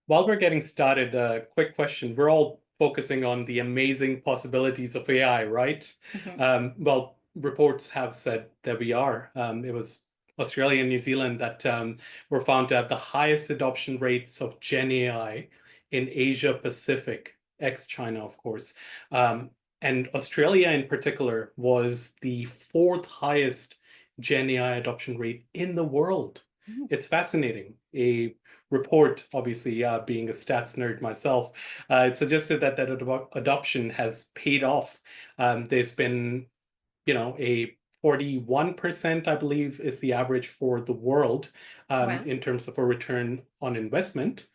While we're getting started, a quick question. We're all focusing on the amazing possibilities of AI, right? Well, reports have said that we are. It was Australia and New Zealand that were found to have the highest adoption rates of Gen AI in Asia Pacific, ex-China, of course. And Australia in particular was the fourth highest Gen AI adoption rate in the world. It's fascinating. A report, obviously, being a stats nerd myself, it suggested that adoption has paid off. There's been, a 41%, I believe, is the average for the world Wow. in terms of a return on investment.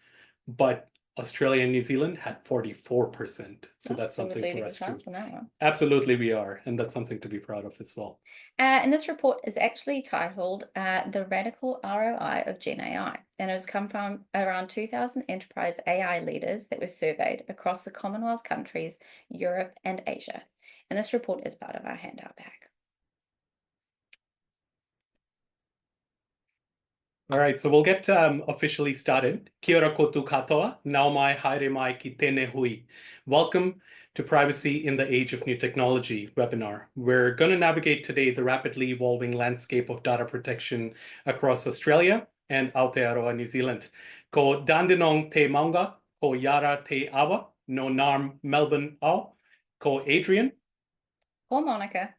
But Australia and New Zealand had 44%. So that's So we're something for leading the us to charge on that one. absolutely we are. And that's something to be proud of as well. And this report is actually titled The Radical ROI of Gen AI. And it has come from around 2,000 enterprise AI leaders that were surveyed across the Commonwealth countries, Europe, and Asia. And this report is part of our handout bag. All right, so we'll get officially started. Kia ora koutou katoa, nau mai haere mai ki tēnei hui. Welcome to Privacy in the Age of New Technology webinar. We're going to navigate today the rapidly evolving landscape of data protection across Australia and Aotearoa, New Zealand. Ko Dandenong te maunga, ko Yara te awa, no Narm Melbourne au, ko Adrian, Or Monica.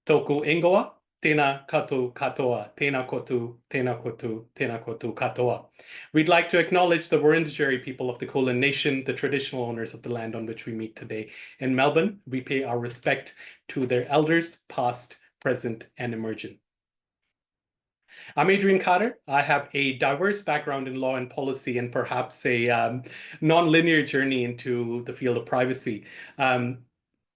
toku ingoa, tēnā koutou katoa, tēnā koutou, tēnā koutou, tēnā koutou katoa. We'd like to acknowledge the Wurundjeri people of the Kulin Nation, the traditional owners of the land on which we meet today. In Melbourne, we pay our respect to their elders, past, present, and emerging. I'm Adrian Carter. I have a diverse background in law and policy and perhaps a non-linear journey into the field of privacy.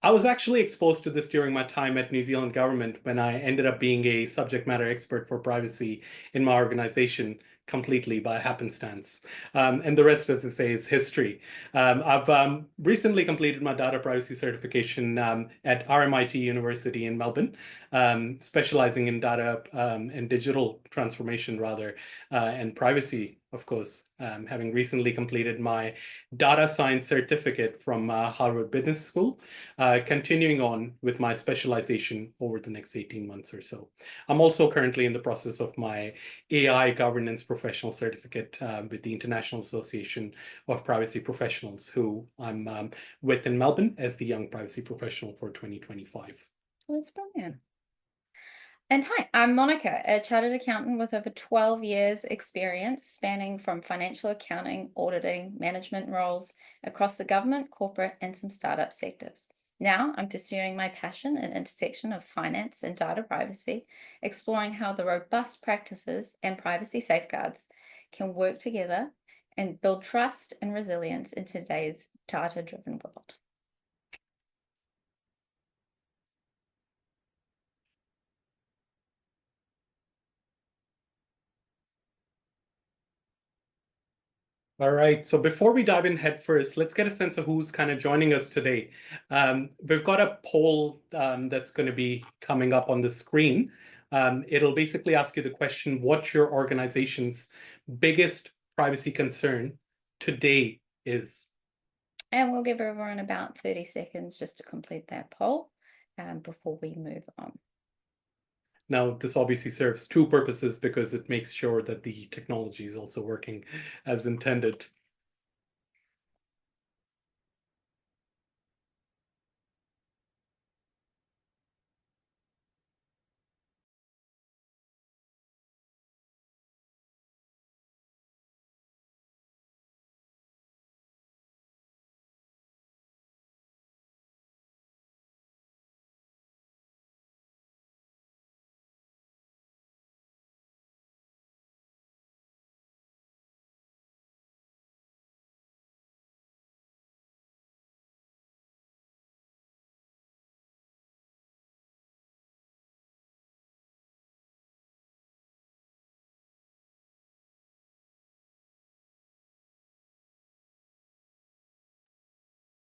I was actually exposed to this during my time at New Zealand government when I ended up being a subject matter expert for privacy in my organization completely by happenstance. And the rest, as I say, is history. I've recently completed my data privacy certification at RMIT University in Melbourne, specializing in data and digital transformation, rather, and privacy, of course, having recently completed my data science certificate from Harvard Business School, continuing on with my specialization over the next 18 months or so. I'm also currently in the process of my AI governance professional certificate with the International Association of Privacy Professionals, who I'm with in Melbourne as the Young Privacy Professional for 2025. Well, that's brilliant. And hi, I'm Monica, a chartered accountant with over 12 years experience spanning from financial accounting, auditing, management roles across the government, corporate, and some startup sectors. Now I'm pursuing my passion and intersection of finance and data privacy, exploring how the robust practices and privacy safeguards can work together and build trust and resilience in today's data-driven world. All right, so before we dive in head first, let's get a sense of who's kind of joining us today. We've got a poll that's going to be coming up on the screen. It'll basically ask you the question, what your organization's biggest privacy concern today is. And we'll give everyone about 30 seconds just to complete that poll before we move on. Now, this obviously serves two purposes because it makes sure that the technology is also working as intended.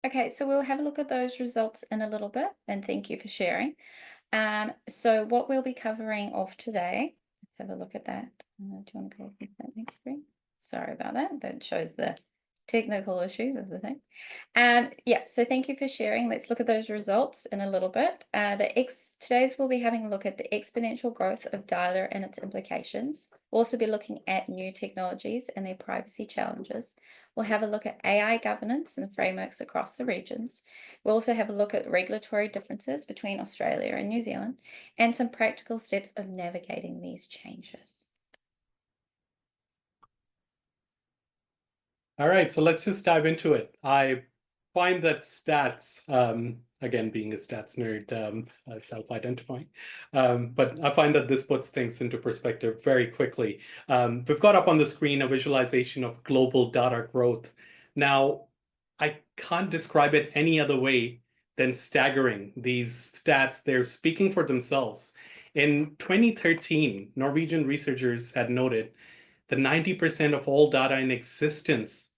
Okay, so we'll have a look at those results in a little bit, and thank you for sharing. So what we'll be covering off today, let's have a look at that. Do you want to go off into that next screen? Sorry about that. That shows the Technical issues is the thing. Yeah, so thank you for sharing. Let's look at those results in a little bit. Today's we'll be having a look at the exponential growth of data and its implications. We'll also be looking at new technologies and their privacy challenges. We'll have a look at AI governance and frameworks across the regions. We'll also have a look at regulatory differences between Australia and New Zealand and some practical steps of navigating these changes. All right, so let's just dive into it. I find that stats, again, being a stats nerd, self-identifying, but I find that this puts things into perspective very quickly. We've got up on the screen a visualization of global data growth. Now, I can't describe it any other way than staggering. These stats, they're speaking for themselves. In 2013, Norwegian researchers had noted that 90% of all data in existence,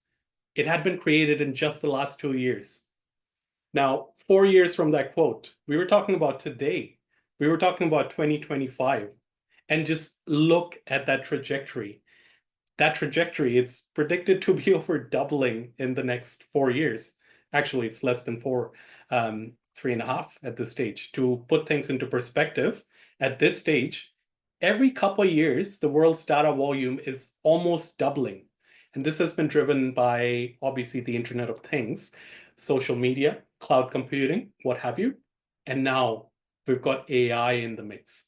it had been created in just the last 2 years. Now, 4 years from that quote, we were talking about today. We were talking about 2025. And just look at that trajectory. That trajectory, it's predicted to be over doubling in the next 4 years. Actually, it's less than 4, 3.5 at this stage. To put things into perspective, at this stage, every couple of years, the world's data volume is almost doubling. And this has been driven by, obviously, the Internet of Things, social media, cloud computing, what have you. And now we've got AI in the mix.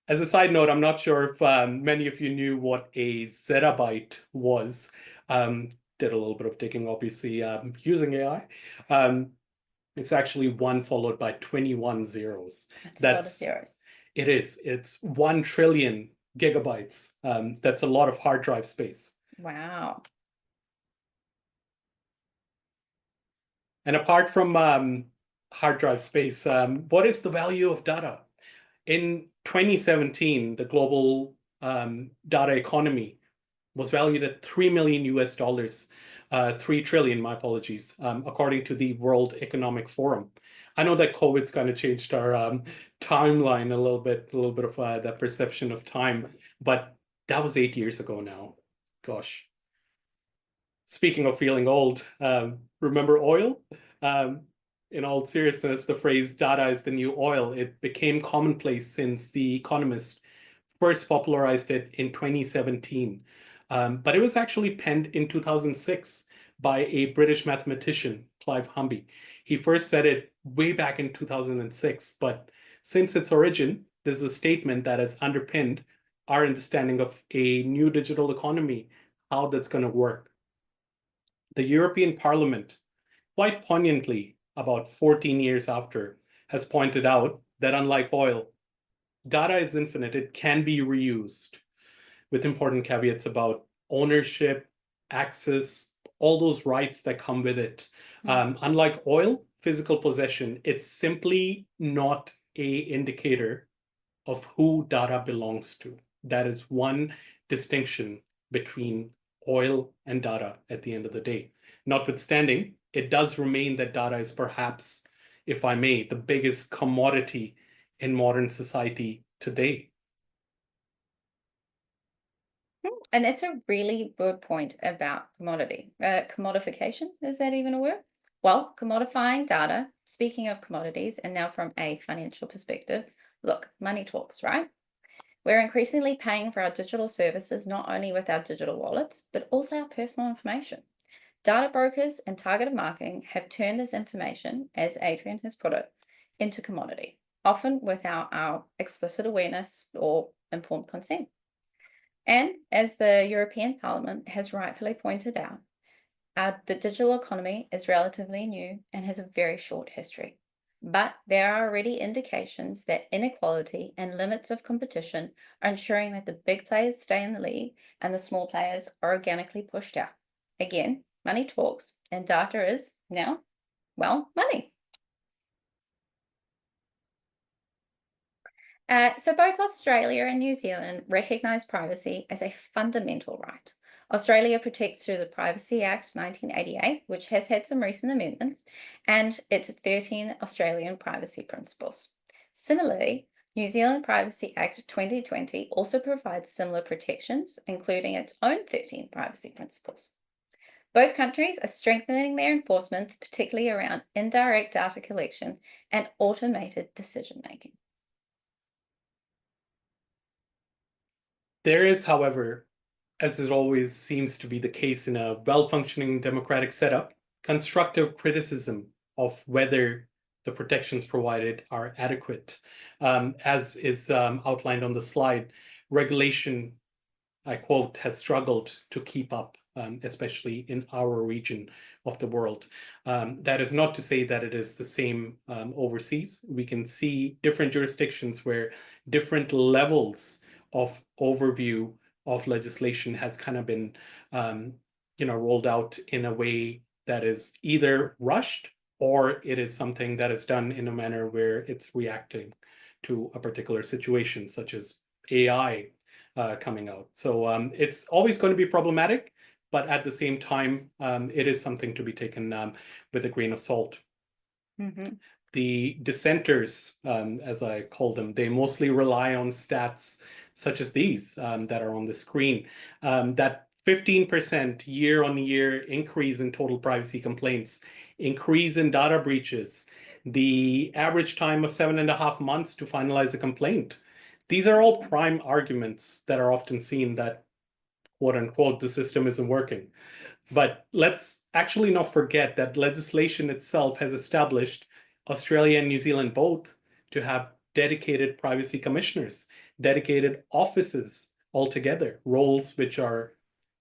As a side note, I'm not sure if many of you knew what a zettabyte was. Did a little bit of digging, obviously, using AI. It's actually 1 followed by 21 zeros. That's a lot of zeros. It is. It's 1 trillion gigabytes. That's a lot of hard drive space. Wow. And apart from hard drive space, what is the value of data? In 2017, the global data economy was valued at $3 million US, 3 trillion, my apologies, according to the World Economic Forum. I know that COVID's kind of changed our timeline a little bit of that perception of time, but that was 8 years ago now. Gosh. Speaking of feeling old, remember oil? In all seriousness, the phrase data is the new oil, it became commonplace since The Economist first popularized it in 2017. But it was actually penned in 2006 by a British mathematician, Clive Humby. He first said it way back in 2006, but since its origin, this is a statement that has underpinned our understanding of a new digital economy, how that's going to work. The European Parliament, quite poignantly, about 14 years after, has pointed out that unlike oil, data is infinite. It can be reused, with important caveats about ownership, access, all those rights that come with it. Unlike oil, physical possession, it's simply not an indicator of who data belongs to. That is one distinction between oil and data at the end of the day. Notwithstanding, it does remain that data is perhaps, if I may, the biggest commodity in modern society today. And it's a really good point about commodity. Commodification, is that even a word? Well, commodifying data, speaking of commodities, and now from a financial perspective, look, money talks, right? We're increasingly paying for our digital services, not only with our digital wallets, but also our personal information. Data brokers and targeted marketing have turned this information, as Adrian has put it, into commodity, often without our explicit awareness or informed consent. And as the European Parliament has rightfully pointed out, the digital economy is relatively new and has a very short history. But there are already indications that inequality and limits of competition are ensuring that the big players stay in the lead and the small players are organically pushed out. Again, money talks, and data is now, well, money. So both Australia and New Zealand recognise privacy as a fundamental right. Australia protects through the Privacy Act 1988, which has had some recent amendments, and its 13 Australian privacy principles. Similarly, New Zealand Privacy Act 2020 also provides similar protections, including its own 13 privacy principles. Both countries are strengthening their enforcement, particularly around indirect data collection and automated decision making. There is, however, as it always seems to be the case in a well-functioning democratic setup, constructive criticism of whether the protections provided are adequate. As is outlined on the slide, regulation, I quote, has struggled to keep up, especially in our region of the world. That is not to say that it is the same overseas. We can see different jurisdictions where different levels of overview of legislation has kind of been, rolled out in a way that is either rushed or it is something that is done in a manner where it's reacting to a particular situation, such as AI coming out. So it's always going to be problematic, but at the same time, it is something to be taken with a grain of salt. Mm-hmm. The dissenters, as I call them, they mostly rely on stats such as these that are on the screen. That 15% year-on-year increase in total privacy complaints, increase in data breaches, the average time of 7.5 months to finalize a complaint. These are all prime arguments that are often seen that, quote unquote, the system isn't working. But let's actually not forget that legislation itself has established Australia and New Zealand both to have dedicated privacy commissioners, dedicated offices altogether, roles which are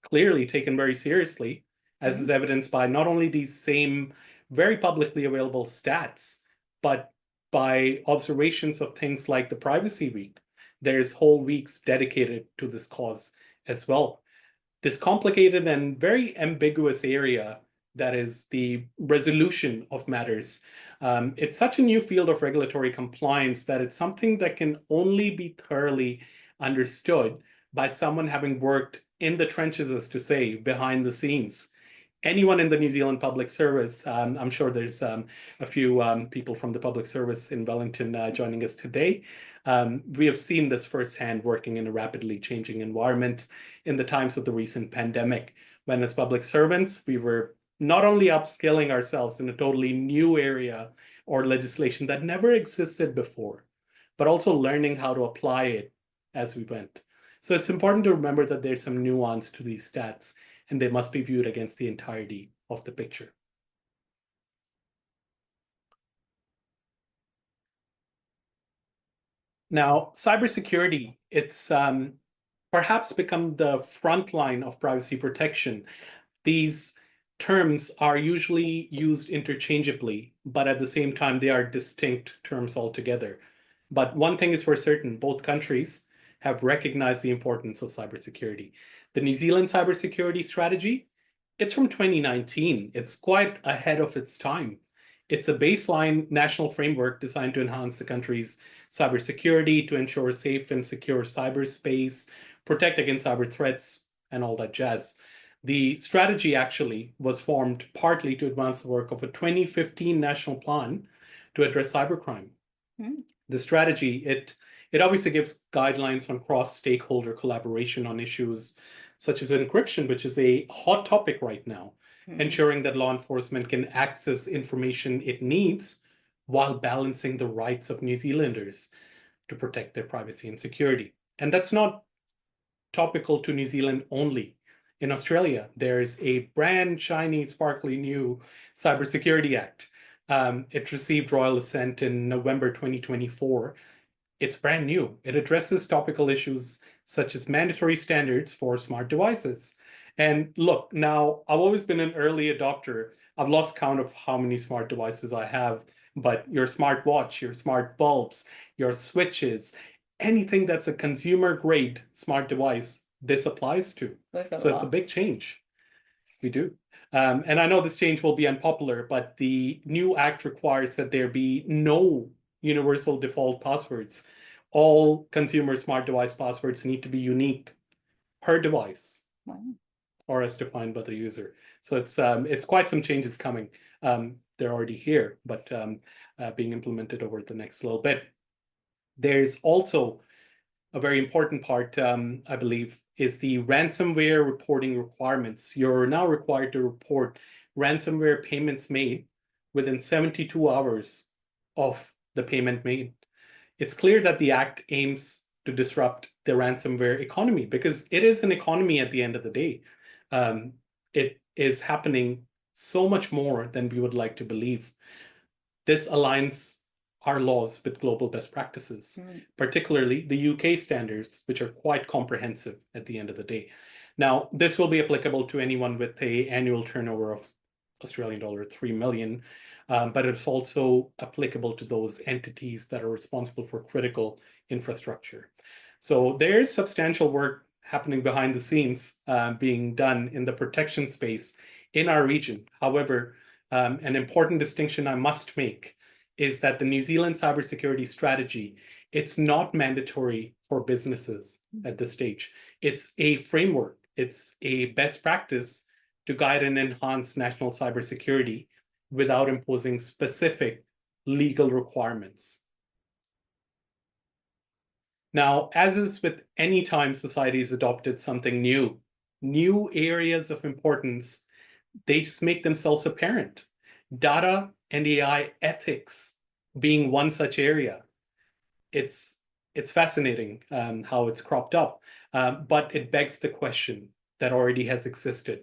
clearly taken very seriously, as is evidenced by not only these same very publicly available stats, but by observations of things like the Privacy Week. There's whole weeks dedicated to this cause as well. This complicated and very ambiguous area that is the resolution of matters. It's such a new field of regulatory compliance that it's something that can only be thoroughly understood by someone having worked in the trenches, as to say, behind the scenes. Anyone in the New Zealand Public Service, I'm sure there's a few people from the public service in Wellington joining us today. We have seen this firsthand working in a rapidly changing environment in the times of the recent pandemic, when as public servants, we were not only upskilling ourselves in a totally new area or legislation that never existed before, but also learning how to apply it as we went. So it's important to remember that there's some nuance to these stats, and they must be viewed against the entirety of the picture. Now, cybersecurity, it's perhaps become the front line of privacy protection. These terms are usually used interchangeably, but at the same time, they are distinct terms altogether. But one thing is for certain, both countries have recognized the importance of cybersecurity. The New Zealand cybersecurity strategy, it's from 2019. It's quite ahead of its time. It's a baseline national framework designed to enhance the country's cybersecurity, to ensure safe and secure cyberspace, protect against cyber threats, and all that jazz. The strategy actually was formed partly to advance the work of a 2015 national plan to address cybercrime. The strategy, it obviously gives guidelines on cross-stakeholder collaboration on issues such as encryption, which is a hot topic right now, ensuring that law enforcement can access information it needs while balancing the rights of New Zealanders to protect their privacy and security. And that's not topical to New Zealand only. In Australia, there's a brand shiny, sparkly new Cybersecurity Act. It received royal assent in November 2024. It's brand new. It addresses topical issues such as mandatory standards for smart devices. And look, now I've always been an early adopter. I've lost count of how many smart devices I have, but your smartwatch, your smart bulbs, your switches, anything that's a consumer grade smart device, this applies to. So it's a big change. We do. And I know this change will be unpopular, but the new act requires that there be no universal default passwords. All consumer smart device passwords need to be unique per device, or as defined by the user. So it's quite some changes coming. They're already here, but being implemented over the next little bit. There's also a very important part, I believe, is the ransomware reporting requirements. You're now required to report ransomware payments made within 72 hours of the payment made. It's clear that the Act aims to disrupt the ransomware economy because it is an economy at the end of the day. It is happening so much more than we would like to believe. This aligns our laws with global best practices, particularly the UK standards, which are quite comprehensive at the end of the day. Now, this will be applicable to anyone with an annual turnover of Australian dollar 3 million, but it's also applicable to those entities that are responsible for critical infrastructure. So there's substantial work happening behind the scenes being done in the protection space in our region. However, an important distinction I must make is that the New Zealand cybersecurity strategy, it's not mandatory for businesses at this stage. It's a framework. It's a best practice to guide and enhance national cybersecurity without imposing specific legal requirements. Now, as is with any time society has adopted something new areas of importance, they just make themselves apparent. Data and AI ethics being one such area. It's fascinating how it's cropped up, but it begs the question that already has existed,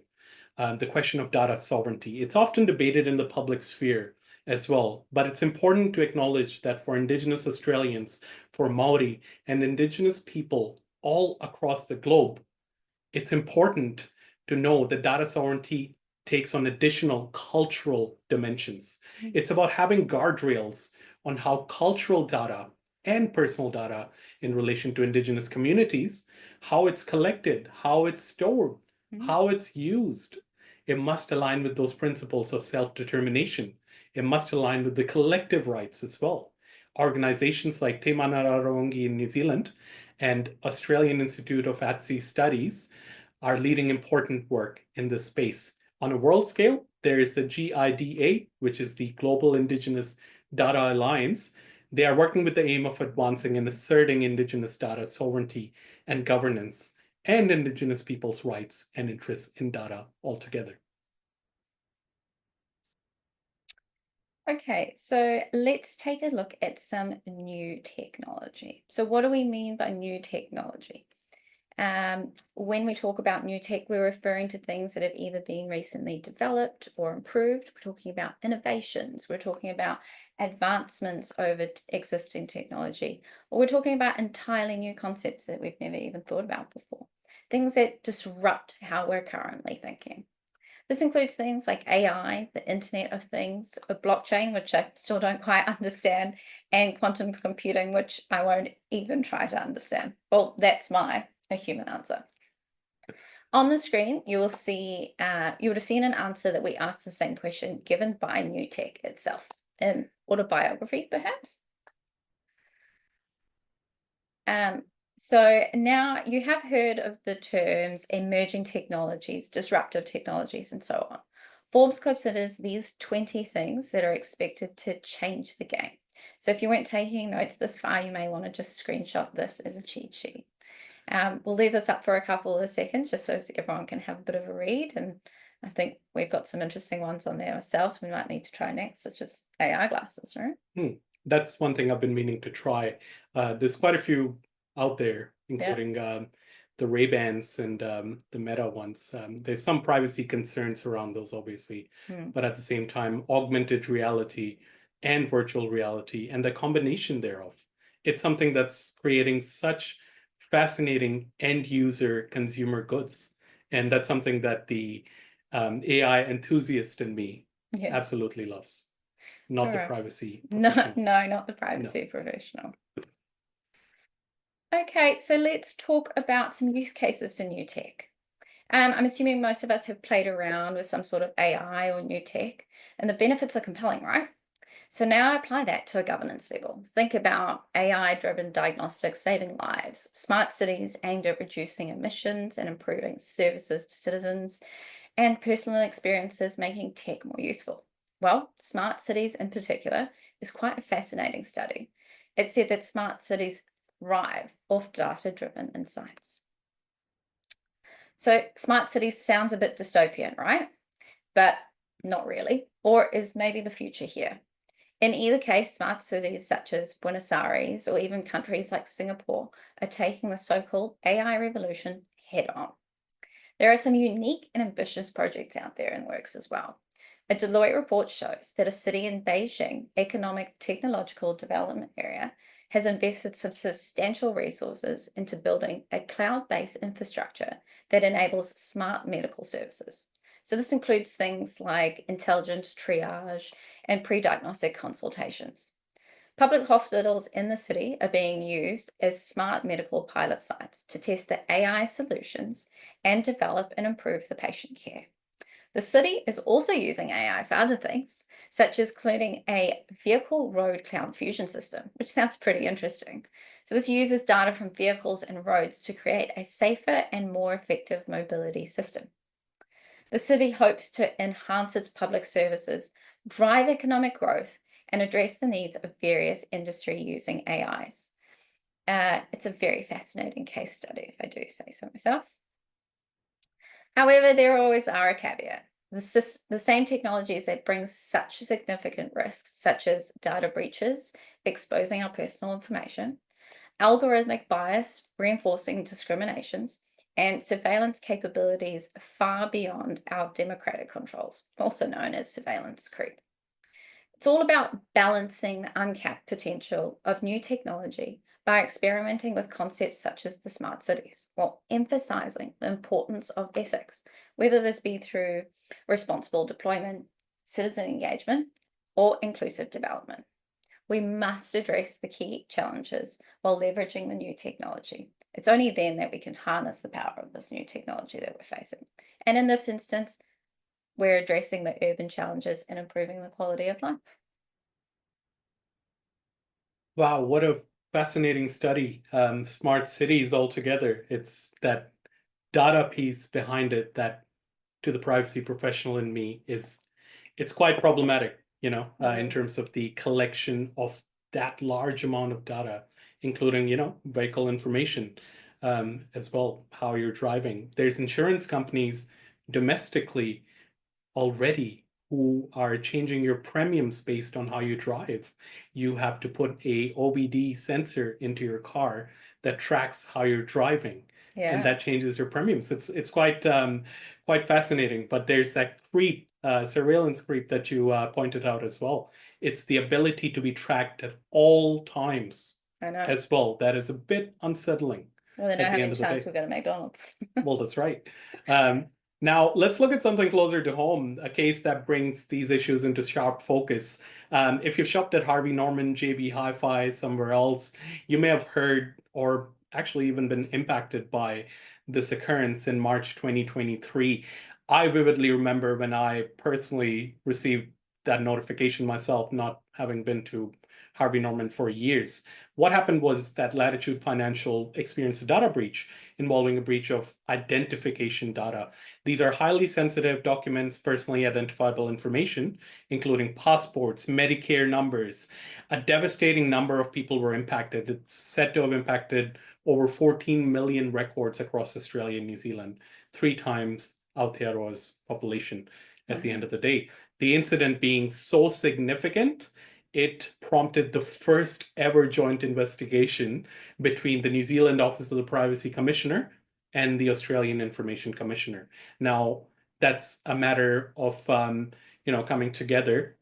the question of data sovereignty. It's often debated in the public sphere as well, but it's important to acknowledge that for Indigenous Australians, for Maori, and Indigenous people all across the globe, it's important to know that data sovereignty takes on additional cultural dimensions. It's about having guardrails on how cultural data and personal data in relation to Indigenous communities, how it's collected, how it's stored, how it's used. It must align with those principles of self-determination. It must align with the collective rights as well. Organizations like Te Manararongi in New Zealand and Australian Institute of At-Sea Studies are leading important work in this space. On a world scale, there is the GIDA, which is the Global Indigenous Data Alliance. They are working with the aim of advancing and asserting Indigenous data sovereignty and governance and Indigenous people's rights and interests in data altogether. Okay, so let's take a look at some new technology. So what do we mean by new technology? When we talk about new tech, we're referring to things that have either been recently developed or improved. We're talking about innovations. We're talking about advancements over existing technology, or we're talking about entirely new concepts that we've never even thought about before. Things that disrupt how we're currently thinking. This includes things like AI, the Internet of Things, a blockchain, which I still don't quite understand, and quantum computing, which I won't even try to understand. Well, that's a human answer. On the screen, you will see, you would have seen an answer that we asked the same question given by new tech itself, an autobiography, perhaps. So now you have heard of the terms emerging technologies, disruptive technologies, and so on. Forbes considers these 20 things that are expected to change the game. So if you weren't taking notes this far, you may want to just screenshot this as a cheat sheet. We'll leave this up for a couple of seconds just so everyone can have a bit of a read. And I think we've got some interesting ones on there ourselves we might need to try next, such as AI glasses, right? That's one thing I've been meaning to try. There's quite a few out there, including the Ray-Bans and the Meta ones. There's some privacy concerns around those, obviously, but at the same time, augmented reality and virtual reality and the combination thereof. It's something that's creating such fascinating end-user consumer goods. And that's something that the AI enthusiast in me absolutely loves. Not the privacy professional. No, not the privacy professional. Okay, so let's talk about some use cases for new tech. I'm assuming most of us have played around with some sort of AI or new tech, and the benefits are compelling, right? So now apply that to a governance level. Think about AI-driven diagnostics saving lives, smart cities aimed at reducing emissions and improving services to citizens, and personal experiences making tech more useful. Well, smart cities in particular is quite a fascinating study. It said that smart cities thrive off data-driven insights. So smart cities sounds a bit dystopian, right? But not really. Or is maybe the future here? In either case, smart cities such as Buenos Aires or even countries like Singapore are taking the so-called AI revolution head on. There are some unique and ambitious projects out there in works as well. A Deloitte report shows that a city in Beijing Economic Technological Development Area has invested some substantial resources into building a cloud-based infrastructure that enables smart medical services. So this includes things like intelligent triage and pre-diagnostic consultations. Public hospitals in the city are being used as smart medical pilot sites to test the AI solutions and develop and improve the patient care. The city is also using AI for other things, such as including a vehicle road cloud fusion system, which sounds pretty interesting. So this uses data from vehicles and roads to create a safer and more effective mobility system. The city hopes to enhance its public services, drive economic growth, and address the needs of various industry using AIs. It's a very fascinating case study, if I do say so myself. However, there always are a caveat. The same technologies that bring such significant risks, such as data breaches, exposing our personal information, algorithmic bias, reinforcing discriminations, and surveillance capabilities far beyond our democratic controls, also known as surveillance creep. It's all about balancing the uncapped potential of new technology by experimenting with concepts such as the smart cities, while emphasizing the importance of ethics, whether this be through responsible deployment, citizen engagement, or inclusive development. We must address the key challenges while leveraging the new technology. It's only then that we can harness the power of this new technology that we're facing. And in this instance, we're addressing the urban challenges and improving the quality of life. Wow, what a fascinating study. Smart cities altogether. It's that data piece behind it that, to the privacy professional in me, it's quite problematic, in terms of the collection of that large amount of data, including, vehicle information, as well, how you're driving. There's insurance companies domestically already who are changing your premiums based on how you drive. You have to put a OBD sensor into your car that tracks how you're driving, and that changes your premiums. It's quite fascinating. But there's that creep, surveillance creep that you pointed out as well. It's the ability to be tracked at all times. I know. As well. That is a bit unsettling. Well, they know how many times we go to McDonald's. Well, that's right. Now, let's look at something closer to home, a case that brings these issues into sharp focus. If you've shopped at Harvey Norman, JB Hi-Fi, somewhere else, you may have heard or actually even been impacted by this occurrence in March 2023. I vividly remember when I personally received that notification myself, not having been to Harvey Norman for years. What happened was that Latitude Financial experienced a data breach involving a breach of identification data. These are highly sensitive documents, personally identifiable information, including passports, Medicare numbers. A devastating number of people were impacted. It's said to have impacted over 14 million records across Australia and New Zealand, 3 times Aotearoa's population at the end of the day. The incident being so significant, it prompted the first ever joint investigation between the New Zealand Office of the Privacy Commissioner and the Australian Information Commissioner. Now, that's a matter of coming together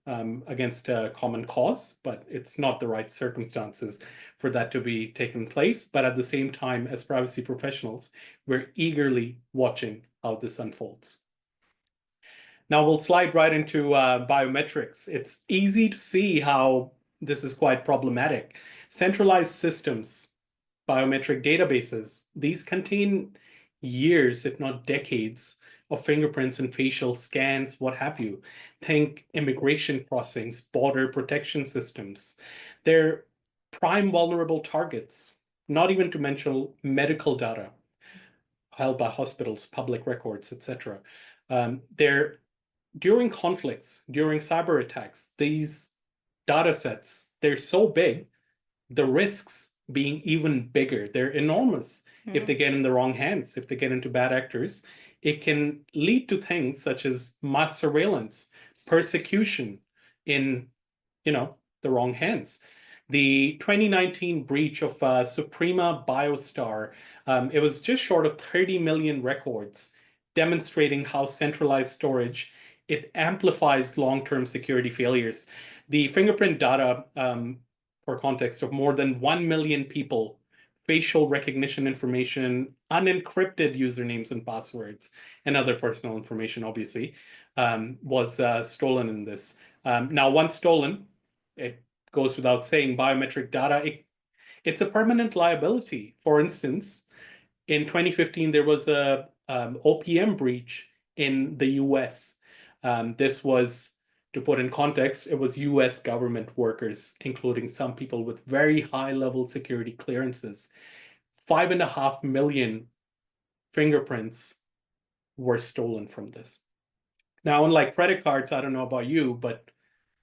against a common cause, but it's not the right circumstances for that to be taken place. But at the same time, as privacy professionals, we're eagerly watching how this unfolds. Now we'll slide right into biometrics. It's easy to see how this is quite problematic. Centralized systems, biometric databases, these contain years, if not decades, of fingerprints and facial scans, what have you. Think immigration crossings, border protection systems. They're prime vulnerable targets, not even to mention medical data held by hospitals, public records, etc. During conflicts, during cyber attacks, these data sets, they're so big, the risks being even bigger. They're enormous if they get in the wrong hands, if they get into bad actors. It can lead to things such as mass surveillance, persecution in, the wrong hands. The 2019 breach of Suprema Biostar, it was just short of 30 million records, demonstrating how centralized storage, it amplifies long-term security failures. The fingerprint data, for context, of more than 1 million people, facial recognition information, unencrypted usernames and passwords, and other personal information, obviously, was stolen in this. Now, once stolen, it goes without saying, biometric data, it's a permanent liability. For instance, in 2015, there was a OPM breach in the US. This was, to put in context, it was US government workers, including some people with very high-level security clearances. 5.5 million fingerprints were stolen from this. Now, unlike credit cards, I don't know about you, but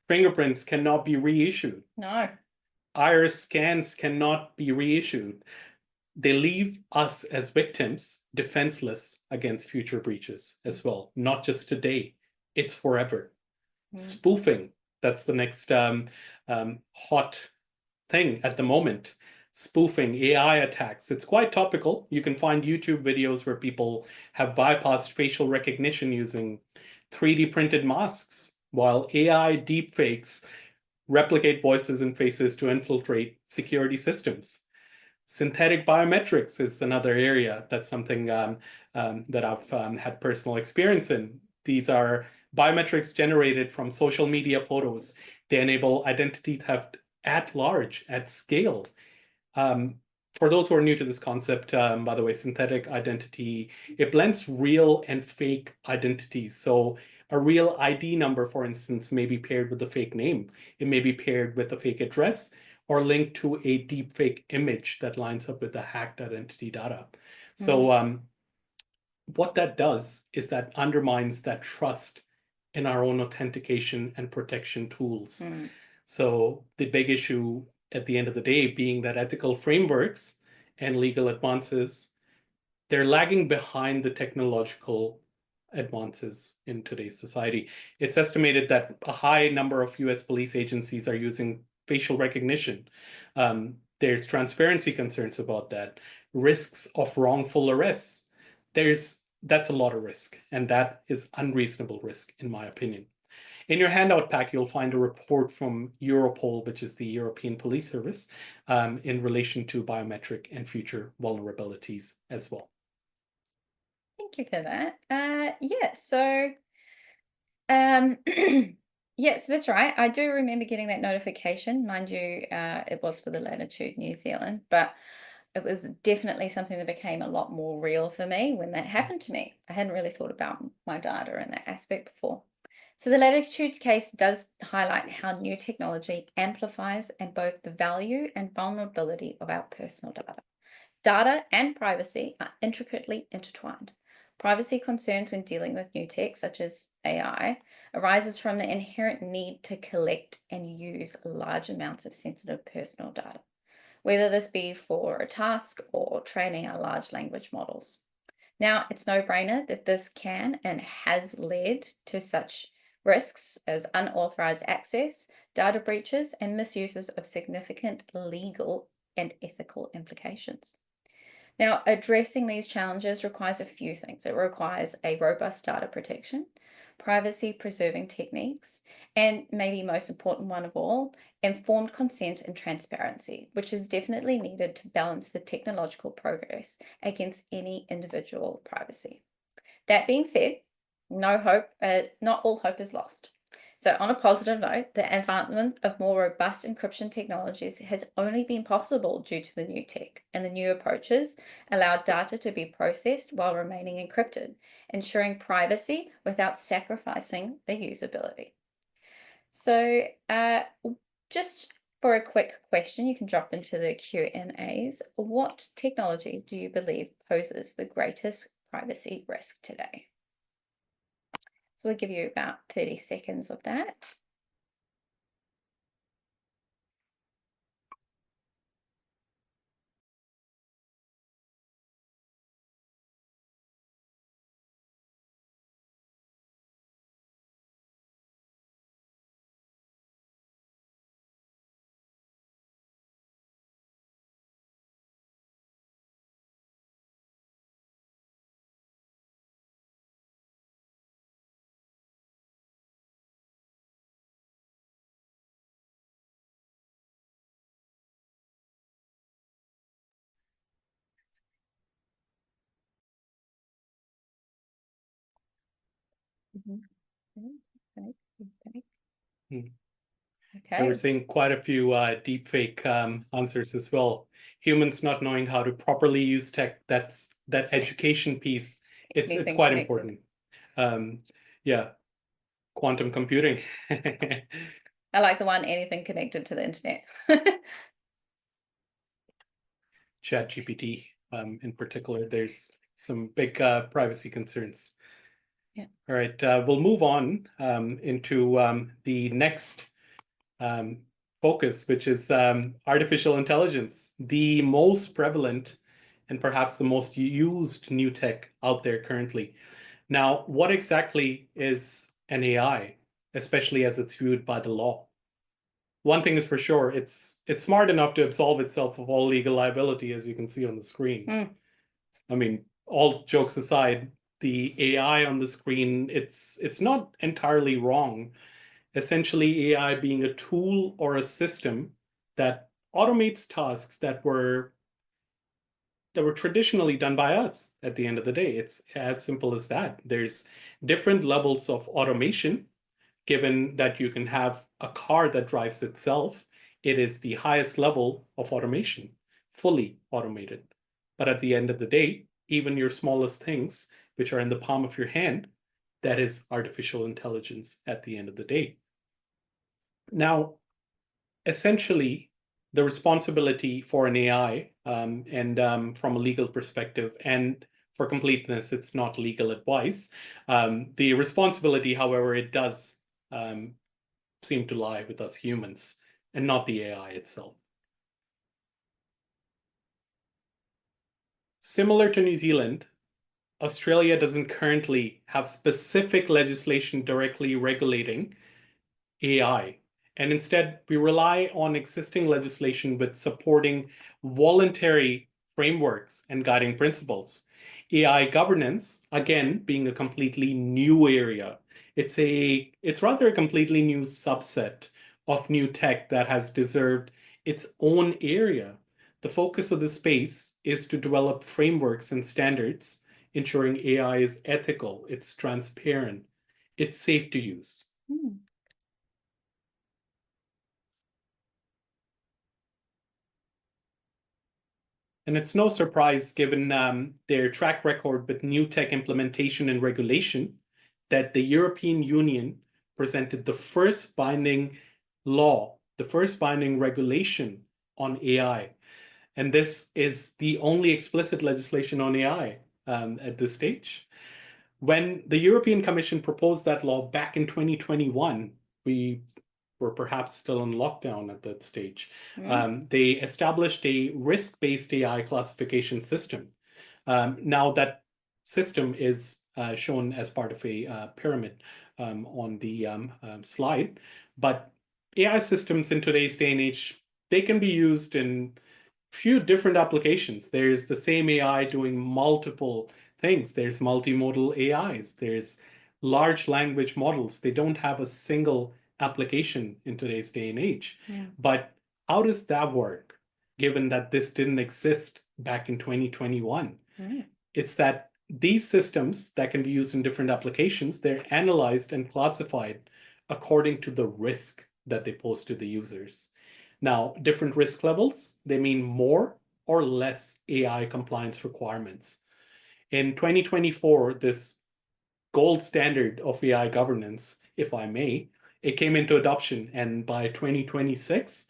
fingerprints cannot be reissued. No. Iris scans cannot be reissued. They leave us as victims defenseless against future breaches as well, not just today, it's forever. Spoofing, that's the next hot thing at the moment. Spoofing, AI attacks. It's quite topical. You can find YouTube videos where people have bypassed facial recognition using 3D printed masks, while AI deepfakes replicate voices and faces to infiltrate security systems. Synthetic biometrics is another area. That's something that I've had personal experience in. These are biometrics generated from social media photos. They enable identity theft at large, at scale. For those who are new to this concept, by the way, synthetic identity, it blends real and fake identities. So a real ID number, for instance, may be paired with a fake name. It may be paired with a fake address or linked to a deepfake image that lines up with the hacked identity data. So what that does is that undermines that trust in our own authentication and protection tools. So the big issue at the end of the day being that ethical frameworks and legal advances, they're lagging behind the technological advances in today's society. It's estimated that a high number of US police agencies are using facial recognition. There's transparency concerns about that. Risks of wrongful arrests. That's a lot of risk, and that is unreasonable risk, in my opinion. In your handout pack, you'll find a report from Europol, which is the European Police Service, in relation to biometric and future vulnerabilities as well. Thank you for that. Yes, that's right. I do remember getting that notification. Mind you, it was for the Latitude New Zealand, but it was definitely something that became a lot more real for me when that happened to me. I hadn't really thought about my data in that aspect before. So the Latitude case does highlight how new technology amplifies and both the value and vulnerability of our personal data. Data and privacy are intricately intertwined. Privacy concerns when dealing with new tech, such as AI, arises from the inherent need to collect and use large amounts of sensitive personal data, whether this be for a task or training our large language models. Now, it's no brainer that this can and has led to such risks as unauthorized access, data breaches, and misuses of significant legal and ethical implications. Now, addressing these challenges requires a few things. It requires a robust data protection, privacy preserving techniques, and maybe most important one of all, informed consent and transparency, which is definitely needed to balance the technological progress against any individual privacy. That being said, not all hope is lost. So on a positive note, the advancement of more robust encryption technologies has only been possible due to the new tech, and the new approaches allow data to be processed while remaining encrypted, ensuring privacy without sacrificing the usability. So just for a quick question, you can drop into the Q&As. What technology do you believe poses the greatest privacy risk today? So we'll give you about 30 seconds of that. And we're Okay. seeing quite a few deepfake answers as well. Humans not knowing how to properly use tech. That education piece. It's Anything quite connected. important. Yeah, quantum computing. I like the one, anything connected to the internet. ChatGPT, in particular, there's some big privacy concerns. Yeah. All right, we'll move on into the next focus, which is artificial intelligence, the most prevalent and perhaps the most used new tech out there currently. Now, what exactly is an AI, especially as it's viewed by the law? One thing is for sure, it's smart enough to absolve itself of all legal liability, as you can see on the screen. I mean, all jokes aside, the AI on the screen, it's not entirely wrong. Essentially, AI being a tool or a system that automates tasks that were traditionally done by us at the end of the day. It's as simple as that. There's different levels of automation, given that you can have a car that drives itself. It is the highest level of automation, fully automated. But at the end of the day, even your smallest things, which are in the palm of your hand, that is artificial intelligence at the end of the day. Now, essentially, the responsibility for an AI, and from a legal perspective, and for completeness, it's not legal advice. The responsibility, however, it does seem to lie with us humans and not the AI itself. Similar to New Zealand, Australia doesn't currently have specific legislation directly regulating AI. And instead, we rely on existing legislation with supporting voluntary frameworks and guiding principles. AI governance, again, being a completely new area. It's rather a completely new subset of new tech that has deserved its own area. The focus of the space is to develop frameworks and standards, ensuring AI is ethical, it's transparent, it's safe to use. And it's no surprise, given their track record with new tech implementation and regulation, that the European Union presented the first binding law, the first binding regulation on AI. And this is the only explicit legislation on AI at this stage. When the European Commission proposed that law back in 2021, we were perhaps still in lockdown at that stage. They established a risk-based AI classification system. Now that system is shown as part of a pyramid on the slide, but AI systems in today's day and age, they can be used in few different applications. There's the same AI doing multiple things. There's multimodal AIs. There's large language models. They don't have a single application in today's day and age. But how does that work, given that this didn't exist back in 2021? It's that these systems that can be used in different applications, they're analyzed and classified according to the risk that they pose to the users. Now, different risk levels, they mean more or less AI compliance requirements. In 2024, this gold standard of AI governance, if I may, it came into adoption, and by 2026,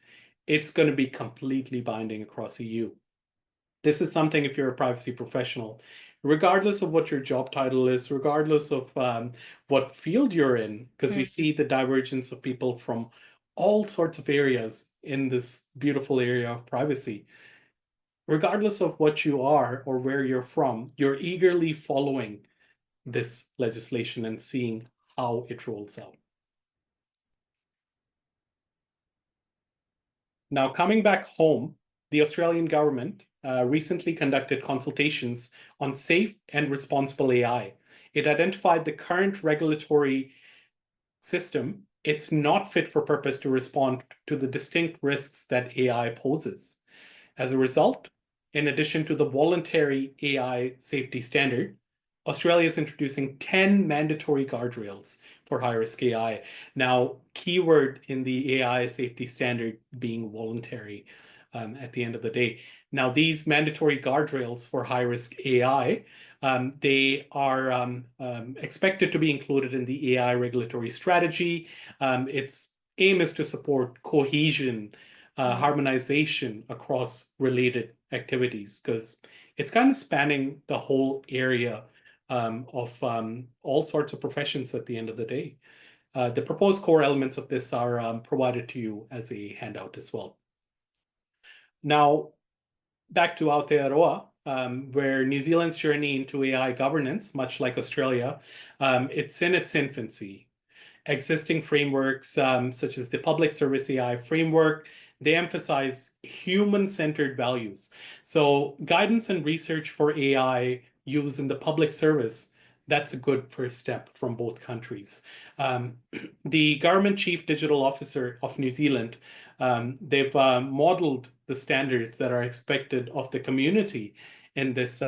it's going to be completely binding across EU. This is something, if you're a privacy professional, regardless of what your job title is, regardless of what field you're in, because we see the divergence of people from all sorts of areas in this beautiful area of privacy. Regardless of what you are or where you're from, you're eagerly following this legislation and seeing how it rolls out. Now, coming back home, the Australian government recently conducted consultations on safe and responsible AI. It identified the current regulatory system. It's not fit for purpose to respond to the distinct risks that AI poses. As a result, in addition to the voluntary AI safety standard, Australia is introducing 10 mandatory guardrails for high-risk AI. Now, keyword in the AI safety standard being voluntary at the end of the day. Now, these mandatory guardrails for high-risk AI, they are expected to be included in the AI regulatory strategy. Its aim is to support cohesion, harmonization across related activities, because it's kind of spanning the whole area of all sorts of professions at the end of the day. The proposed core elements of this are provided to you as a handout as well. Now, back to Aotearoa, where New Zealand's journey into AI governance, much like Australia, it's in its infancy. Existing frameworks, such as the Public Service AI framework, they emphasize human-centered values. So guidance and research for AI use in the public service, that's a good first step from both countries. The Government Chief Digital Officer of New Zealand, they've modeled the standards that are expected of the community in this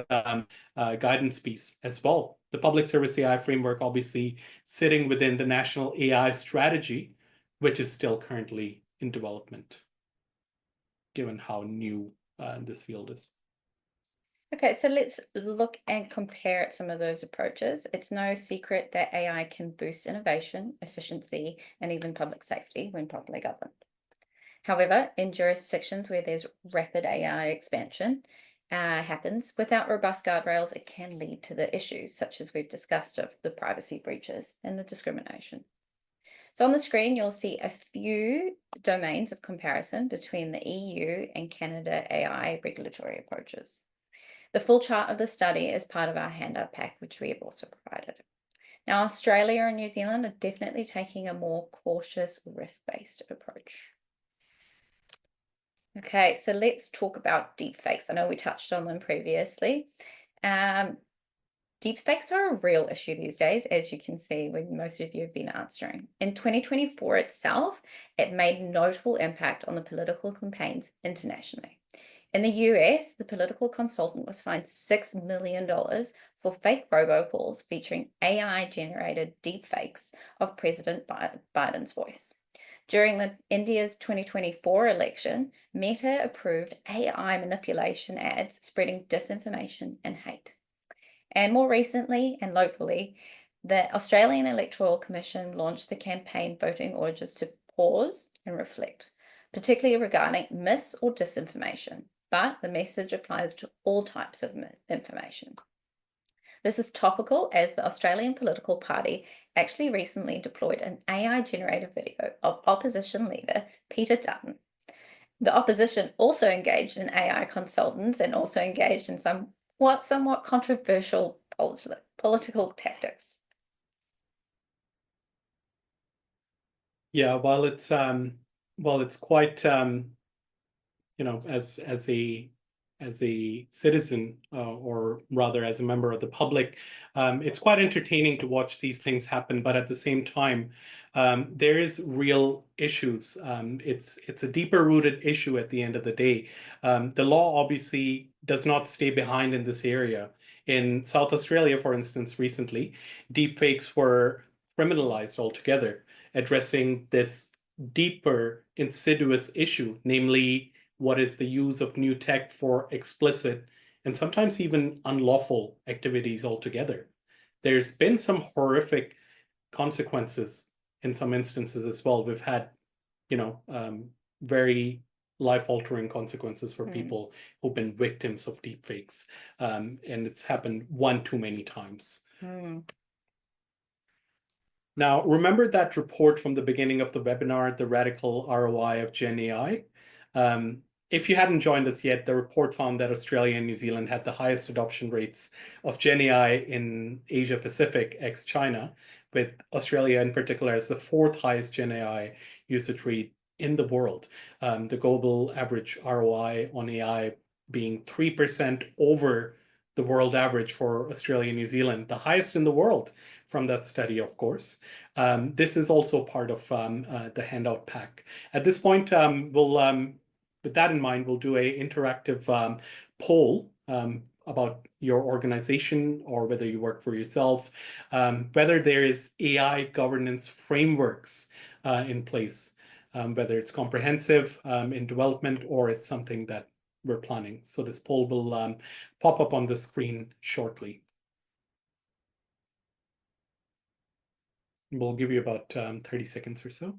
guidance piece as well. The Public Service AI framework obviously sitting within the National AI Strategy, which is still currently in development, given how new this field is. Okay, so let's look and compare some of those approaches. It's no secret that AI can boost innovation, efficiency, and even public safety when properly governed. However, in jurisdictions where there's rapid AI expansion happens, without robust guardrails, it can lead to the issues such as we've discussed of the privacy breaches and the discrimination. So on the screen, you'll see a few domains of comparison between the EU and Canada AI regulatory approaches. The full chart of the study is part of our handout pack, which we have also provided. Now, Australia and New Zealand are definitely taking a more cautious, risk-based approach. Okay, so let's talk about deepfakes. I know we touched on them previously. Deepfakes are a real issue these days, as you can see when most of you have been answering. In 2024 itself, it made notable impact on the political campaigns internationally. In the US, the political consultant was fined $6 million for fake robocalls featuring AI-generated deepfakes of President Biden's voice. During India's 2024 election, Meta approved AI manipulation ads spreading disinformation and hate. And more recently and locally, the Australian Electoral Commission launched the campaign Voting Urges to pause and reflect, particularly regarding mis- or disinformation. But the message applies to all types of information. This is topical as the Australian political party actually recently deployed an AI-generated video of opposition leader Peter Dutton. The opposition also engaged in AI consultants and also engaged in somewhat controversial political tactics. Yeah, while it's quite as a citizen, or rather as a member of the public, it's quite entertaining to watch these things happen. But at the same time, there is real issues. It's a deeper rooted issue at the end of the day. The law obviously does not stay behind in this area. In South Australia, for instance, recently, deepfakes were criminalized altogether, addressing this deeper, insidious issue, namely, what is the use of new tech for explicit and sometimes even unlawful activities altogether. There's been some horrific consequences in some instances as well. We've had, very life-altering consequences for people who've been victims of deepfakes, and it's happened one too many times. Now, remember that report from the beginning of the webinar, the radical ROI of Gen AI? If you hadn't joined us yet, the report found that Australia and New Zealand had the highest adoption rates of Gen AI in Asia Pacific ex-China, with Australia in particular as the fourth highest Gen AI usage rate in the world. The global average ROI on AI being 3% over the world average for Australia and New Zealand, the highest in the world from that study, of course. This is also part of the handout pack. At this point, with that in mind, we'll do an interactive poll about your organization or whether you work for yourself, whether there is AI governance frameworks in place, whether it's comprehensive in development or it's something that we're planning. So this poll will pop up on the screen shortly. We'll give you about 30 seconds or so.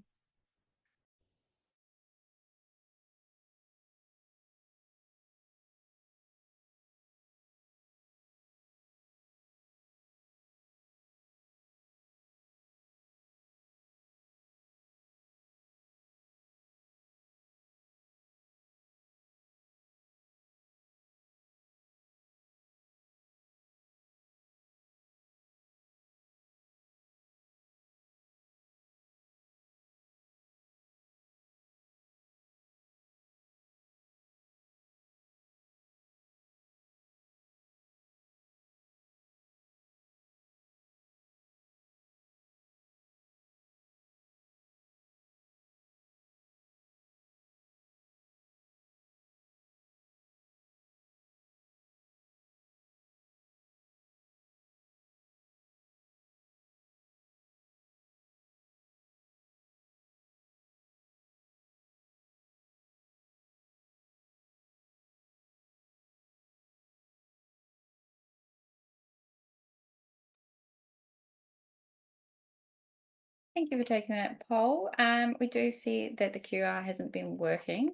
Thank you for taking that poll. We do see that the QR hasn't been working,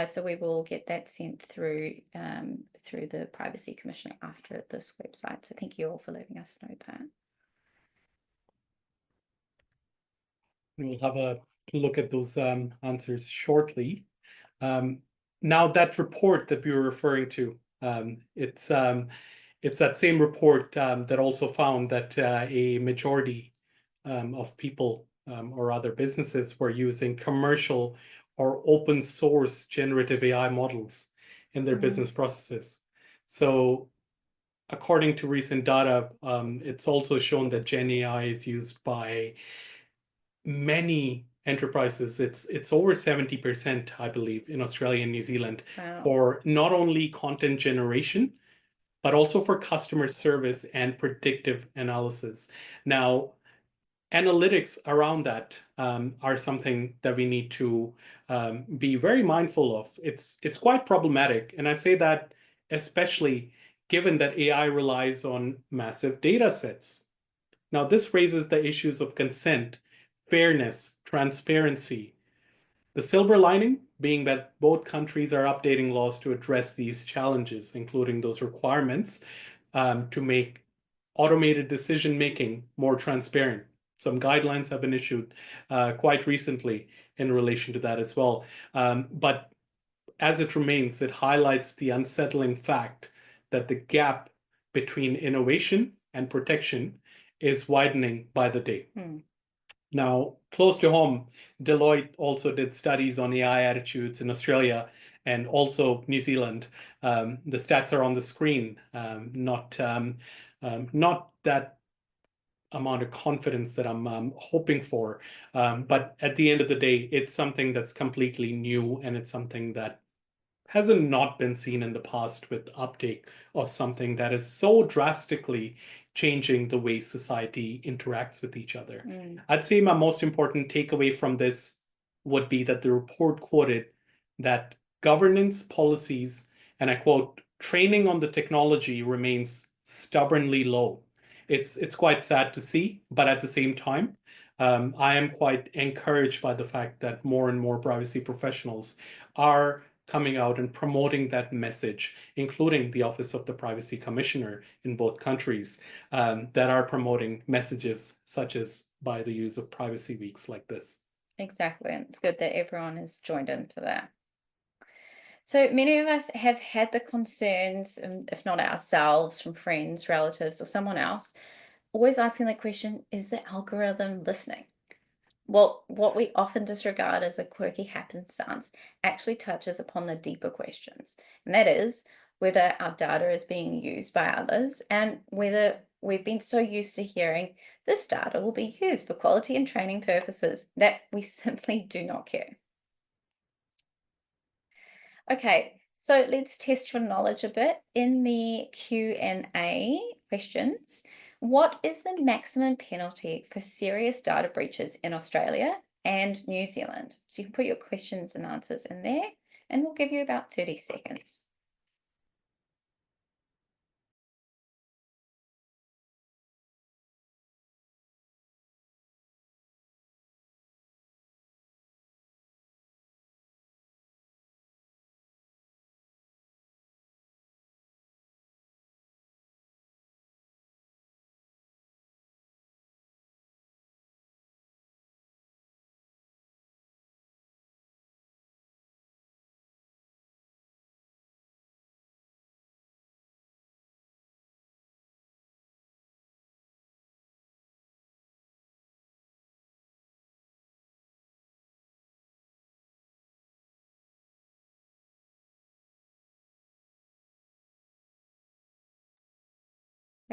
so we will get that sent through through the Privacy Commissioner after this website. So thank you all for letting us know that. We'll have a look at those answers shortly. Now that report that we were referring to, it's that same report that also found that a majority of people or other businesses were using commercial or open source generative AI models in their business processes. So according to recent data, it's also shown that Gen AI is used by many enterprises. It's over 70%, I believe, in Australia and New Zealand. Wow. For not only content generation, but also for customer service and predictive analysis. Now, analytics around that are something that we need to be very mindful of. It's quite problematic, and I say that especially given that AI relies on massive data sets. Now, this raises the issues of consent, fairness, transparency. The silver lining being that both countries are updating laws to address these challenges, including those requirements to make automated decision-making more transparent. Some guidelines have been issued quite recently in relation to that as well. But as it remains, it highlights the unsettling fact that the gap between innovation and protection is widening by the day. Now, close to home, Deloitte also did studies on AI attitudes in Australia and also New Zealand. The stats are on the screen, not that amount of confidence that I'm hoping for. But at the end of the day, it's something that's completely new, and it's something that hasn't not been seen in the past with uptake of something that is so drastically changing the way society interacts with each other. I'd say my most important takeaway from this would be that the report quoted that governance policies, and I quote, training on the technology remains stubbornly low. It's quite sad to see, but at the same time, I am quite encouraged by the fact that more and more privacy professionals are coming out and promoting that message, including the Office of the Privacy Commissioner in both countries, that are promoting messages such as by the use of privacy weeks like this. Exactly, and it's good that everyone has joined in for that. So many of us have had the concerns, if not ourselves, from friends, relatives, or someone else, always asking the question, is the algorithm listening? Well, what we often disregard as a quirky happenstance actually touches upon the deeper questions, and that is whether our data is being used by others and whether we've been so used to hearing this data will be used for quality and training purposes that we simply do not care. Okay, So let's test your knowledge a bit. In the Q&A questions, what is the maximum penalty for serious data breaches in Australia and New Zealand? So you can put your questions and answers in there, and we'll give you about 30 seconds.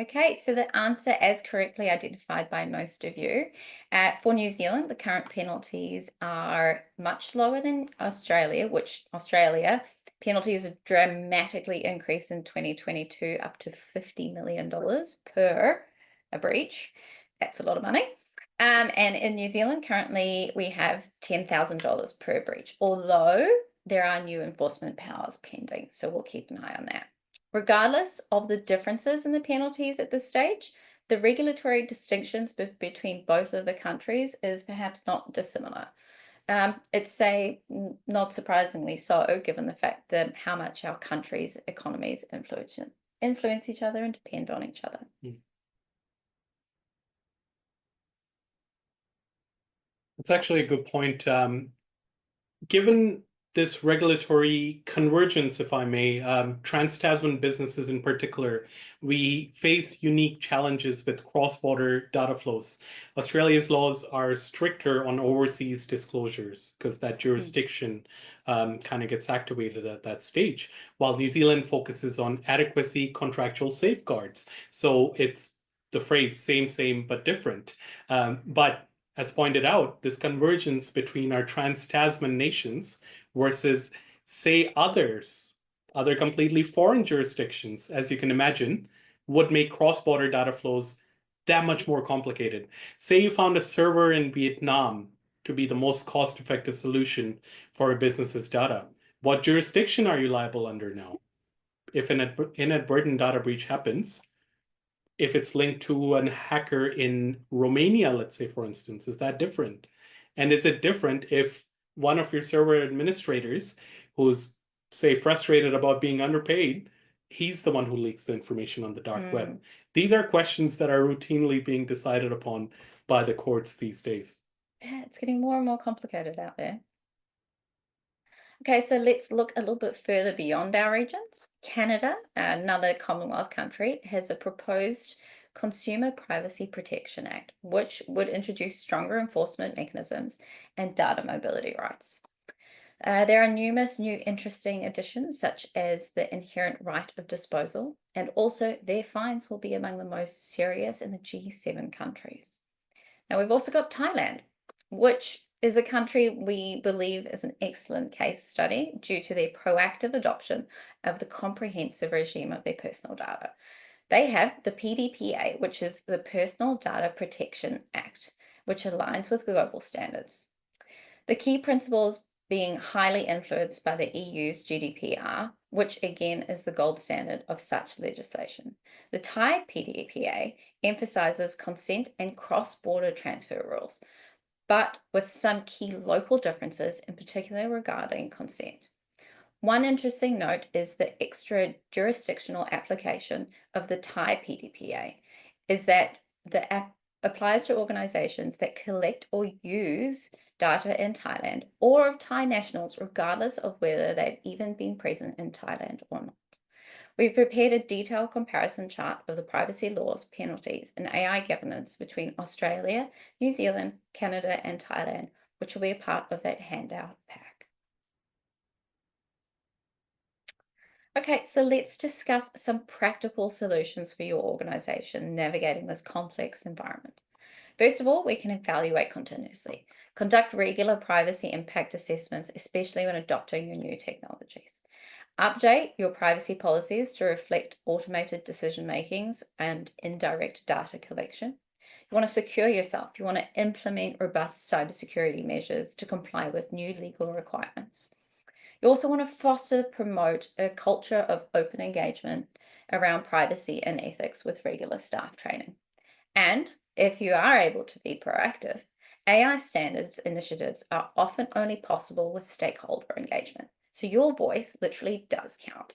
Okay, so the answer as correctly identified by most of you. For New Zealand, the current penalties are much lower than Australia, which Australia penalties have dramatically increased in 2022 up to $50 million per a breach. That's a lot of money. And in New Zealand, currently we have $10,000 per breach, although there are new enforcement powers pending. So we'll keep an eye on that. Regardless of the differences in the penalties at this stage, the regulatory distinctions between both of the countries is perhaps not dissimilar. It's not surprisingly so, given the fact that how much our countries' economies influence each other and depend on each other. That's actually a good point. Given this regulatory convergence, if I may, trans-Tasman businesses in particular, we face unique challenges with cross-border data flows. Australia's laws are stricter on overseas disclosures because that jurisdiction kind of gets activated at that stage, while New Zealand focuses on adequacy, contractual safeguards. So it's the phrase same, but different. But as pointed out, this convergence between our trans-Tasman nations versus, say, other completely foreign jurisdictions, as you can imagine, would make cross-border data flows that much more complicated. Say you found a server in Vietnam to be the most cost-effective solution for a business's data. What jurisdiction are you liable under now? If an inadvertent data breach happens, if it's linked to a hacker in Romania, let's say, for instance, is that different? And is it different if one of your server administrators who's, say, frustrated about being underpaid, he's the one who leaks the information on the dark web? These are questions that are routinely being decided upon by the courts these days. Yeah, it's getting more and more complicated out there. Okay, so let's look a little bit further beyond our regions. Canada, another Commonwealth country, has a proposed Consumer Privacy Protection Act, which would introduce stronger enforcement mechanisms and data mobility rights. There are numerous new interesting additions, such as the inherent right of disposal, and also their fines will be among the most serious in the G7 countries. Now, we've also got Thailand, which is a country we believe is an excellent case study due to their proactive adoption of the comprehensive regime of their personal data. They have the PDPA, which is the Personal Data Protection Act, which aligns with global standards. The key principles being highly influenced by the EU's GDPR, which again is the gold standard of such legislation. The Thai PDPA emphasizes consent and cross-border transfer rules, but with some key local differences, in particular regarding consent. One interesting note is the extra-jurisdictional application of the Thai PDPA, is that the app applies to organizations that collect or use data in Thailand or of Thai nationals, regardless of whether they've even been present in Thailand or not. We've prepared a detailed comparison chart of the privacy laws, penalties, and AI governance between Australia, New Zealand, Canada, and Thailand, which will be a part of that handout pack. Okay, so let's discuss some practical solutions for your organization navigating this complex environment. First of all, we can evaluate continuously. Conduct regular privacy impact assessments, especially when adopting your new technologies. Update your privacy policies to reflect automated decision makings and indirect data collection. You want to secure yourself. You want to implement robust cybersecurity measures to comply with new legal requirements. You also want to foster, promote a culture of open engagement around privacy and ethics with regular staff training. And if you are able to be proactive, AI standards initiatives are often only possible with stakeholder engagement. So your voice literally does count.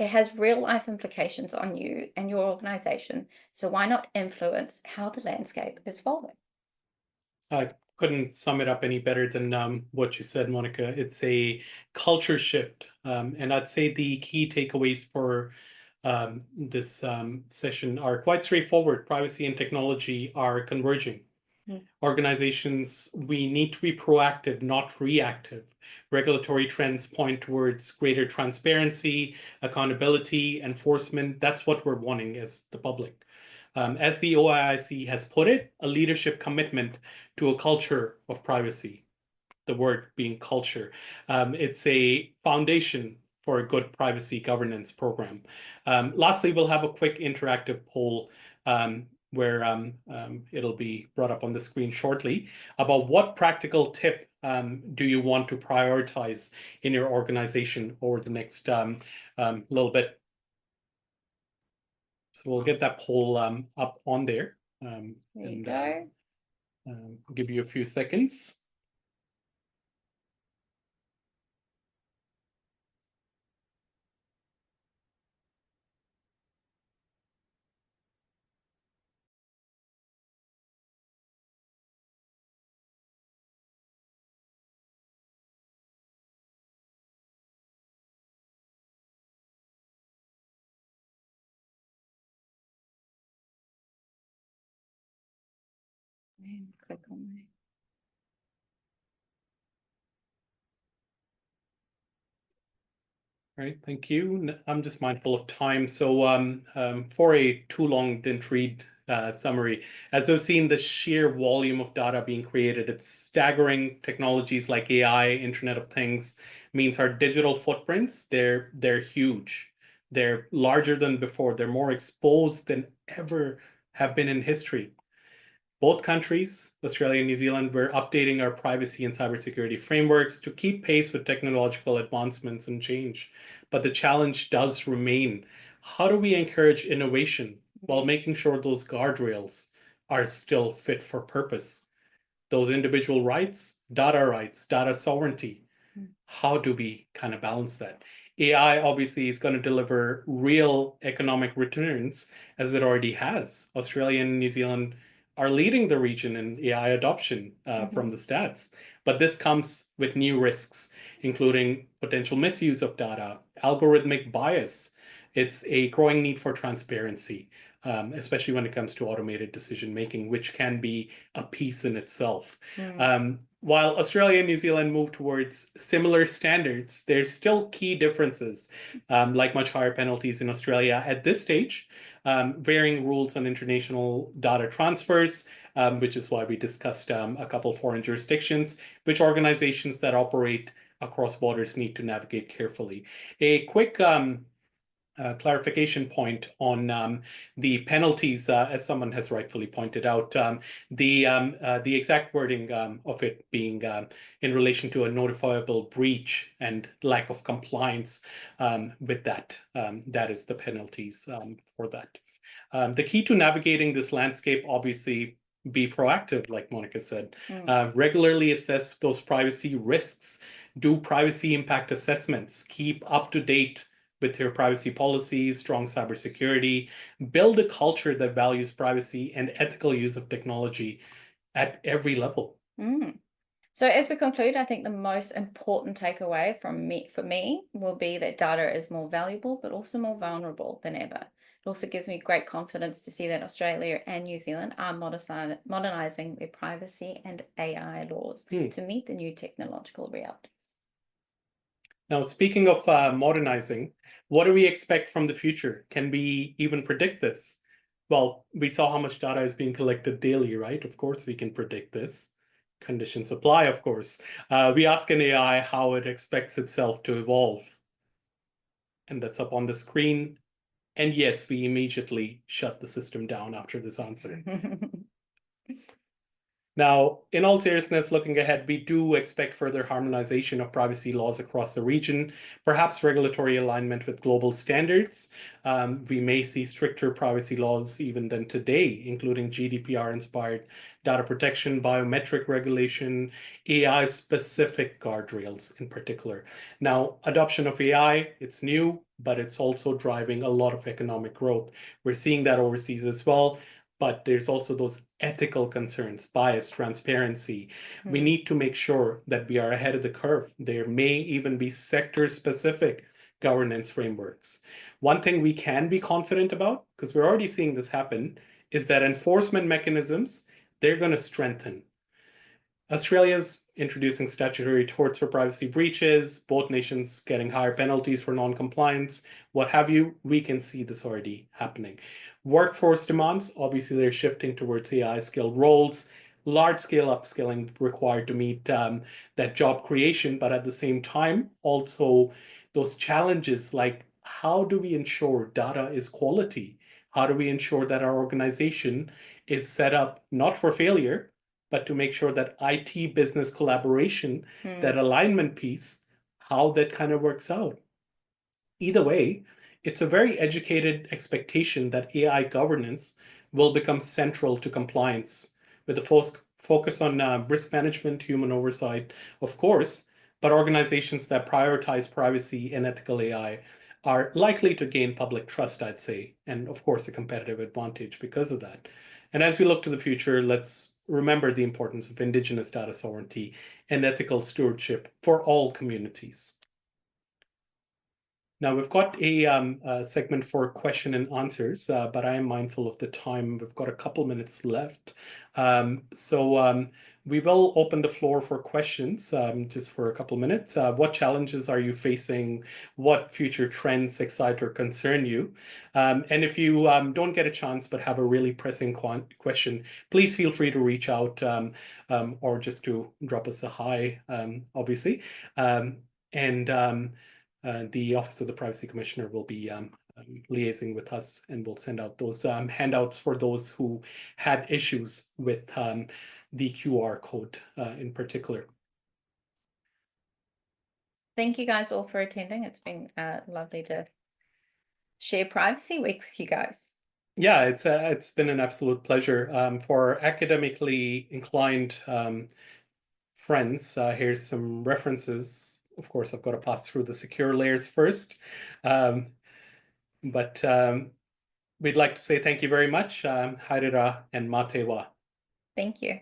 It has real life implications on you and your organization. So why not influence how the landscape is evolving? I couldn't sum it up any better than what you said, Monica. It's a culture shift. And I'd say the key takeaways for this session are quite straightforward. Privacy and technology are converging. Organizations, we need to be proactive, not reactive. Regulatory trends point towards greater transparency, accountability, enforcement. That's what we're wanting as the public. As the OIIC has put it, a leadership commitment to a culture of privacy, the word being culture. It's a foundation for a good privacy governance program. Lastly, we'll have a quick interactive poll where it'll be brought up on the screen shortly about what practical tip do you want to prioritize in your organization over the next little bit. So we'll get that poll up on there. There you go. Give you a few seconds. And click on there. Right, thank you. I'm just mindful of time. So for a too long didn't read summary, as we've seen the sheer volume of data being created, it's staggering. Technologies like AI, Internet of Things, means our digital footprints, they're huge. They're larger than before. They're more exposed than ever have been in history. Both countries, Australia and New Zealand, we're updating our privacy and cybersecurity frameworks to keep pace with technological advancements and change. But the challenge does remain. How do we encourage innovation while making sure those guardrails are still fit for purpose? Those individual rights, data sovereignty. How do we kind of balance that? AI obviously is going to deliver real economic returns as it already has. Australia and New Zealand are leading the region in AI adoption from the stats. But this comes with new risks, including potential misuse of data, algorithmic bias. It's a growing need for transparency, especially when it comes to automated decision making, which can be a piece in itself. While Australia and New Zealand move towards similar standards, there's still key differences, like much higher penalties in Australia at this stage, varying rules on international data transfers, which is why we discussed a couple of foreign jurisdictions, which organizations that operate across borders need to navigate carefully. A quick clarification point on the penalties, as someone has rightfully pointed out, the exact wording of it being in relation to a notifiable breach and lack of compliance with that. That is the penalties for that. The key to navigating this landscape, obviously, be proactive, like Monica said. Regularly assess those privacy risks, do privacy impact assessments, keep up to date with your privacy policies, strong cybersecurity, build a culture that values privacy and ethical use of technology at every level. So as we conclude, I think the most important takeaway for me will be that data is more valuable, but also more vulnerable than ever. It also gives me great confidence to see that Australia and New Zealand are modernizing their privacy and AI laws to meet the new technological realities. Now, speaking of modernizing, what do we expect from the future? Can we even predict this? Well, we saw how much data is being collected daily, right? Of course, we can predict this. Conditions apply, of course. We ask an AI how it expects itself to evolve. and that's up on the screen. And yes, we immediately shut the system down after this answer. Now, in all seriousness, looking ahead, we do expect further harmonization of privacy laws across the region, perhaps regulatory alignment with global standards. We may see stricter privacy laws even than today, including GDPR-inspired data protection, biometric regulation, AI-specific guardrails in particular. Now, adoption of AI, it's new, but it's also driving a lot of economic growth. We're seeing that overseas as well. But there's also those ethical concerns, bias, transparency. We need to make sure that we are ahead of the curve. There may even be sector-specific governance frameworks. One thing we can be confident about, because we're already seeing this happen, is that enforcement mechanisms, they're going to strengthen. Australia's introducing statutory torts for privacy breaches, both nations getting higher penalties for non-compliance, what have you. We can see this already happening. Workforce demands, obviously they're shifting towards AI skilled roles, large-scale upskilling required to meet that job creation, but at the same time, also those challenges like how do we ensure data is quality? How do we ensure that our organization is set up not for failure, but to make sure that IT business collaboration, that alignment piece, how that kind of works out. Either way, it's a very educated expectation that AI governance will become central to compliance with a focus on risk management, human oversight, of course, but organizations that prioritize privacy and ethical AI are likely to gain public trust, I'd say, and of course, a competitive advantage because of that. And as we look to the future, let's remember the importance of Indigenous data sovereignty and ethical stewardship for all communities. Now, we've got a segment for question and answers, but I am mindful of the time. We've got a couple minutes left. So we will open the floor for questions just for a couple minutes. What challenges are you facing? What future trends excite or concern you? And if you don't get a chance but have a really pressing question, please feel free to reach out or just to drop us a hi, obviously. The Office of the Privacy Commissioner will be liaising with us, and we'll send out those handouts for those who had issues with the QR code in particular. Thank you guys all for attending. It's been lovely to share Privacy Week with you guys. Yeah, it's been an absolute pleasure. For academically inclined friends, here's some references. Of course, I've got to pass through the secure layers first. But we'd like to say thank you very much. Hairira and Matewa. Thank you.